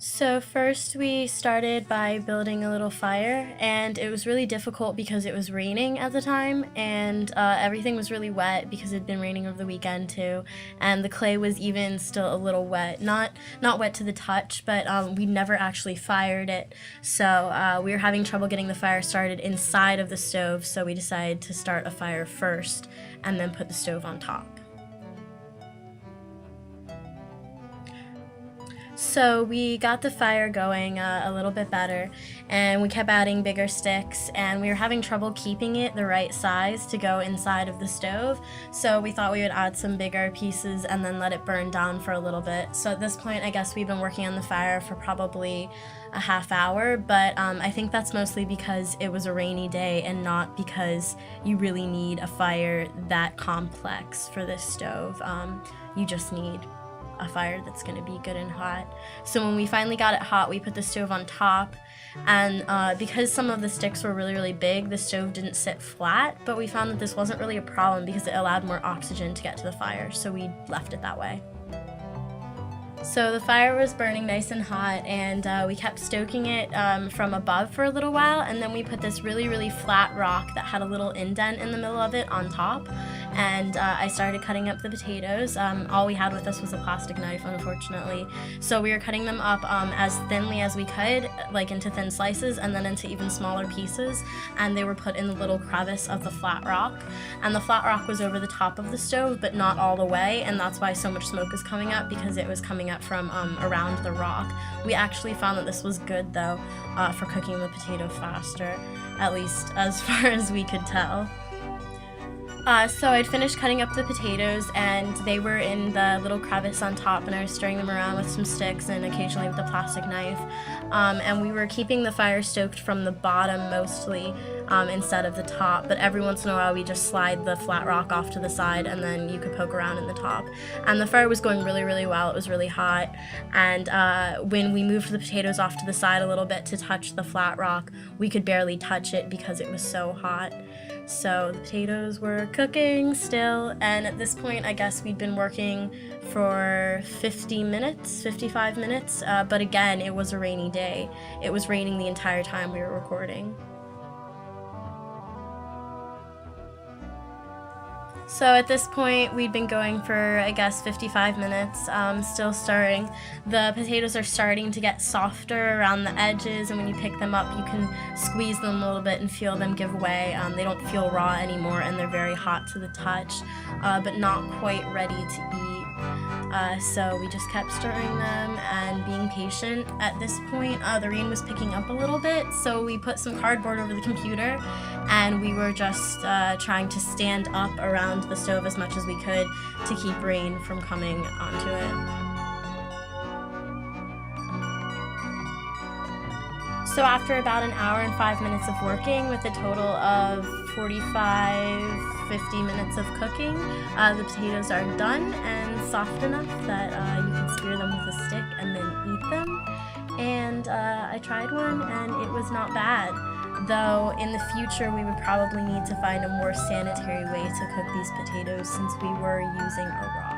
So first we started by building a little fire, and it was really difficult because it was raining at the time, and everything was really wet because it had been raining over the weekend too, and the clay was even still a little wet. Not wet to the touch, but we never actually fired it, so we were having trouble getting the fire started inside of the stove, so we decided to start a fire first and then put the stove on top. So we got the fire going a little bit better, and we kept adding bigger sticks, and we were having trouble keeping it the right size to go inside of the stove, so we thought we would add some bigger pieces and then let it burn down for a little bit. So at this point, I guess we've been working on the fire for probably a half hour, but I think that's mostly because it was a rainy day and not because you really need a fire that complex for this stove. You just need a fire that's going to be good and hot. So when we finally got it hot, we put the stove on top, and because some of the sticks were really big, the stove didn't sit flat, but we found that this wasn't really a problem because it allowed more oxygen to get to the fire, so we left it that way. So the fire was burning nice and hot, and we kept stoking it from above for a little while, and then we put this really flat rock that had a little indent in the middle of it on top, and I started cutting up the potatoes. All we had with us was a plastic knife, unfortunately, so we were cutting them up as thinly as we could, like into thin slices and then into even smaller pieces, and they were put in the little crevice of the flat rock, and the flat rock was over the top of the stove but not all the way, and that's why so much smoke was coming up, because it was coming up from around the rock. We actually found that this was good though for cooking the potato faster, at least as far as we could tell. So I'd finished cutting up the potatoes, and they were in the little crevice on top, and I was stirring them around with some sticks and occasionally with a plastic knife. And we were keeping the fire stoked from the bottom mostly instead of the top, but every once in a while we just slide the flat rock off to the side, and then you could poke around in the top. And the fire was going really well. It was really hot, and when we moved the potatoes off to the side a little bit to touch the flat rock, we could barely touch it because it was so hot. So the potatoes were cooking still, and at this point I guess we'd been working for 55 minutes, but again, it was a rainy day. It was raining the entire time we were recording. So at this point, we'd been going for, I guess, 55 minutes, still stirring. The potatoes are starting to get softer around the edges, and when you pick them up, you can squeeze them a little bit and feel them give way. They don't feel raw anymore, and they're very hot to the touch, but not quite ready to eat. So we just kept stirring them and being patient. At this point, the rain was picking up a little bit, so we put some cardboard over the computer, and we were just trying to stand up around the stove as much as we could to keep rain from coming onto it. So after about an hour and 5 minutes of working, with a total of 50 minutes of cooking, the potatoes are done and soft enough that you can spear them with a stick and then eat them. And I tried one, and it was not bad. Though in the future we would probably need to find a more sanitary way to cook these potatoes, since we were using a raw